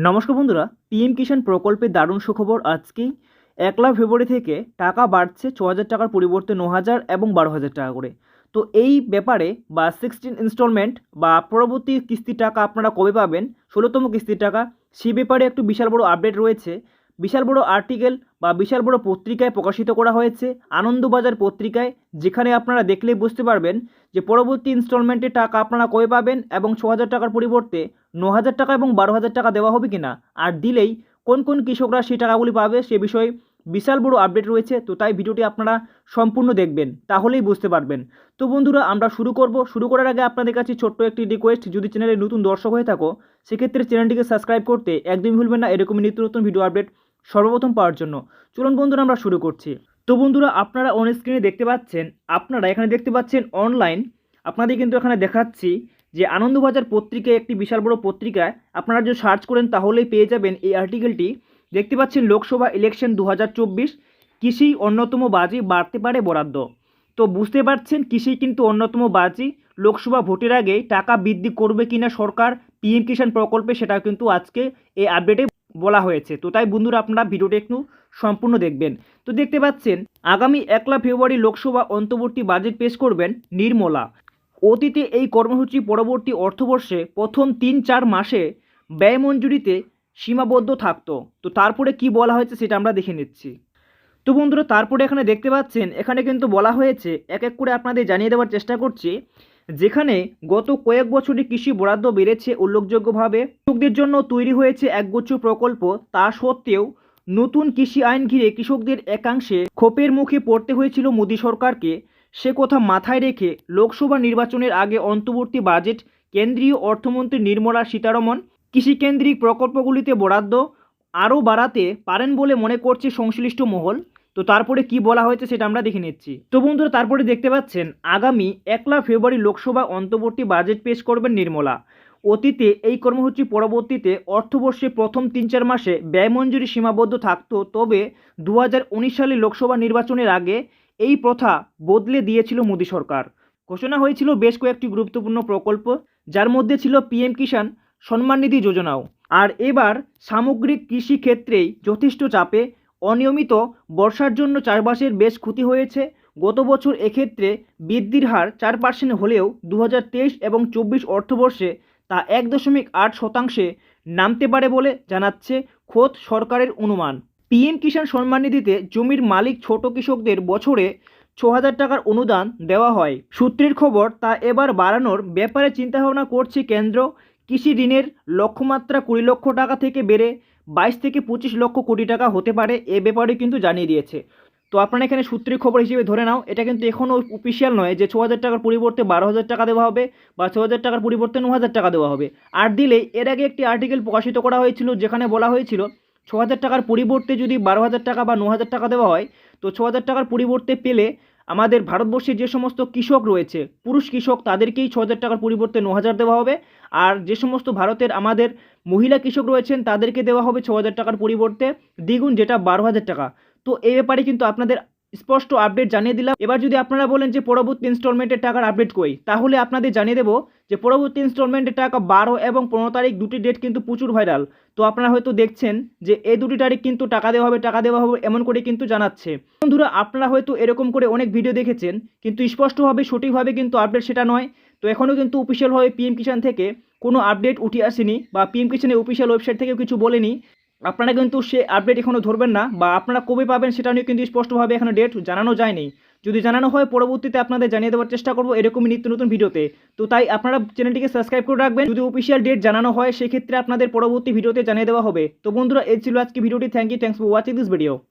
নমস্কার বন্ধুরা, পিএম কিষাণ প্রকল্পের দারুণ সুখবর। আজকেই 1 ফেব্রুয়ারি থেকে টাকা বাড়ছে 6,000 টাকার পরিবর্তে 9,000 এবং 12,000 টাকা করে। তো এই ব্যাপারে বা 16 ইনস্টলমেন্ট বা পরবর্তী কিস্তির টাকা আপনারা কবে পাবেন, 16তম কিস্তির টাকা, সেই ব্যাপারে একটু বিশাল বড় আপডেট রয়েছে। বিশাল বড় আর্টিকেল বা বিশাল বড় পত্রিকায় প্রকাশিত করা হয়েছে, আনন্দবাজার পত্রিকায়, যেখানে আপনারা দেখলেই বুঝতে পারবেন যে পরবর্তী ইনস্টলমেন্টের টাকা আপনারা কবে পাবেন এবং 6,000 টাকার পরিবর্তে 9,000 টাকা এবং 12,000 টাকা দেওয়া হবে কিনা, আর দিলেই কোন কোন কৃষকরা সেই টাকাগুলি পাবে সে বিষয়ে বিশাল বড় আপডেট রয়েছে। তো তাই ভিডিওটি আপনারা সম্পূর্ণ দেখবেন, তাহলেই বুঝতে পারবেন। তো বন্ধুরা, আমরা শুরু করার আগে আপনাদের কাছে ছোট্ট একটি রিকোয়েস্ট, যদি চ্যানেলে নতুন দর্শক হয়ে থাকো সেক্ষেত্রে চ্যানেলটিকে সাবস্ক্রাইব করতে একদমই ভুলবেন না, এরকমই নিত্য নতুন ভিডিও আপডেট সর্বপ্রথম পাওয়ার জন্য। চলুন বন্ধুরা, আমরা শুরু করছি। তো বন্ধুরা, আপনারা অন স্ক্রিনে দেখতে পাচ্ছেন, আপনারা এখানে দেখতে পাচ্ছেন অনলাইন, আপনাদের কিন্তু এখানে দেখাচ্ছি যে আনন্দবাজার পত্রিকায়, একটি বিশাল বড় পত্রিকায় আপনারা যদি সার্চ করেন তাহলেই পেয়ে যাবেন এই আর্টিকেলটি। দেখতে পাচ্ছেন লোকসভা ইলেকশন 2024, কৃষি অন্যতম বাজি, বাড়তে পারে বরাদ্দ। তো বুঝতে পারছেন, কৃষি কিন্তু অন্যতম বাজি। লোকসভা ভোটের আগে টাকা বৃদ্ধি করবে কিনা সরকার পিএম কিষাণ প্রকল্পে, সেটা কিন্তু আজকে এই আপডেটে বলা হয়েছে। তো তাই বন্ধুরা, আপনারা ভিডিওটি একটু সম্পূর্ণ দেখবেন। তো দেখতে পাচ্ছেন, আগামী 1 ফেব্রুয়ারি লোকসভা অন্তর্বর্তী বাজেট পেশ করবেন নির্মলা। অতীতে এই কর্মসূচি পরবর্তী অর্থবর্ষে প্রথম 3-4 মাসে ব্যয় মঞ্জুরিতে সীমাবদ্ধ থাকতো। তো তারপরে কি বলা হয়েছে সেটা আমরা দেখে নিচ্ছি। তো বন্ধুরা, তারপরে এখানে দেখতে পাচ্ছেন, এখানে কিন্তু বলা হয়েছে, এক এক করে আপনাদের জানিয়ে দেওয়ার চেষ্টা করছি। যেখানে গত কয়েক বছরে কৃষি বরাদ্দ বেড়েছে উল্লেখযোগ্যভাবে, কৃষকদের জন্য তৈরি হয়েছে একগুচ্ছ প্রকল্প, তা সত্ত্বেও নতুন কৃষি আইন ঘিরে কৃষকদের একাংশে ক্ষোভের মুখে পড়তে হয়েছিল মোদী সরকারকে। সে কথা মাথায় রেখে লোকসভা নির্বাচনের আগে অন্তর্বর্তী বাজেট কেন্দ্রীয় অর্থমন্ত্রী নির্মলা সীতারমণ কৃষিকেন্দ্রিক প্রকল্পগুলিতে বরাদ্দ আরও বাড়াতে পারেন বলে মনে করছে সংশ্লিষ্ট মহল। তো তারপরে কি বলা হয়েছে সেটা আমরা দেখে নিচ্ছি। তো বন্ধুরা, তারপরে দেখতে পাচ্ছেন, আগামী 1 ফেব্রুয়ারি লোকসভা অন্তর্বর্তী বাজেট পেশ করবেন নির্মলা। অতীতে এই কর্মসূচি পরবর্তীতে অর্থবর্ষে প্রথম 3-4 মাসে ব্যয় মঞ্জুরি সীমাবদ্ধ থাকত, তবে 2019 সালে লোকসভা নির্বাচনের আগে এই প্রথা বদলে দিয়েছিল মোদী সরকার। ঘোষণা হয়েছিল বেশ কয়েকটি গুরুত্বপূর্ণ প্রকল্প, যার মধ্যে ছিল পিএম কিষাণ সম্মান নিধি যোজনাও। আর এবার সামগ্রিক কৃষি ক্ষেত্রেই যথেষ্ট চাপে, অনিয়মিত বর্ষার জন্য চাষবাসের বেশ ক্ষতি হয়েছে। গত বছর এক্ষেত্রে বৃদ্ধির হার 4% হলেও 2023 এবং 24 অর্থবর্ষে তা 1.8% নামতে পারে বলে জানাচ্ছে খোদ সরকারের অনুমান। পিএম কিষাণ সম্মান নিধিতে জমির মালিক ছোট কৃষকদের বছরে 6,000 টাকার অনুদান দেওয়া হয়। সূত্রের খবর, তা এবার বাড়ানোর ব্যাপারে চিন্তাভাবনা করছে কেন্দ্র। কৃষি ঋণের লক্ষ্যমাত্রা 20 লক্ষ টাকা থেকে বেড়ে 22 থেকে 25 লক্ষ কোটি টাকা হতে পারে, এ ব্যাপারে কিন্তু জানিয়ে দিয়েছে। তো আপনারা এখানে সূত্রের খবর হিসেবে ধরে নাও, এটা কিন্তু এখনও অফিসিয়াল নয় যে 6,000 টাকার পরিবর্তে 12,000 টাকা দেওয়া হবে বা 6,000 টাকার পরিবর্তে 9,000 টাকা দেওয়া হবে। আর দিলেই, এর আগে একটি আর্টিকেল প্রকাশিত করা হয়েছিল যেখানে বলা হয়েছিল 6,000 টাকার পরিবর্তে যদি 12,000 টাকা বা 9,000 টাকা দেওয়া হয়, তো 6,000 টাকার পরিবর্তে পেলে আমাদের ভারতবর্ষে যে সমস্ত কৃষক রয়েছে, পুরুষ কৃষক, তাদেরকেই 6,000 টাকার পরিবর্তে 9,000 দেওয়া হবে। আর যে সমস্ত ভারতের আমাদের মহিলা কৃষক রয়েছেন তাদেরকে দেওয়া হবে 6,000 টাকার পরিবর্তে দ্বিগুণ, যেটা 12,000 টাকা। তো এই ব্যাপারে কিন্তু আপনাদের স্পষ্ট আপডেট জানিয়ে দিলাম। এবার যদি আপনারা বলেন যে পরবর্তী ইনস্টলমেন্টের টাকার আপডেট কই, তাহলে আপনাদের জানিয়ে দেবো যে পরবর্তী ইনস্টলমেন্টের টাকা 12 এবং 15 তারিখ, দুটি ডেট কিন্তু প্রচুর ভাইরাল। তো আপনারা হয়তো দেখছেন যে এই দুটি তারিখ কিন্তু টাকা দেওয়া হবে এমন করে কিন্তু জানাচ্ছে। বন্ধুরা, আপনারা হয়তো এরকম করে অনেক ভিডিও দেখেছেন, কিন্তু স্পষ্টভাবে সঠিকভাবে কিন্তু আপডেট সেটা নয়। তো এখনও কিন্তু অফিসিয়ালভাবে পিএম কিষাণ থেকে কোনো আপডেট উঠে আসেনি, বা পিএম কিষাণের অফিসিয়াল ওয়েবসাইট থেকেও কিছু বলেনি। আপনারা কিন্তু সে আপডেট এখনও ধরবেন না, বা আপনারা কবে পাবেন সেটা নিয়ে কিন্তু স্পষ্টভাবে এখনো ডেট জানানো যায়নি। যদি জানানো হয় পরবর্তীতে আপনাদের জানিয়ে দেওয়ার চেষ্টা করবো এরকমই নিত্য নতুন ভিডিওতে। তো তাই আপনারা চ্যানেলটিকে সাবস্ক্রাইব করে রাখবেন, যদি অফিসিয়াল ডেট জানানো হয় সেক্ষেত্রে আপনাদের পরবর্তী ভিডিওতে জানিয়ে দেওয়া হবে। তো বন্ধুরা, এই ছিল আজকে ভিডিওটি। Thanks for watching this video.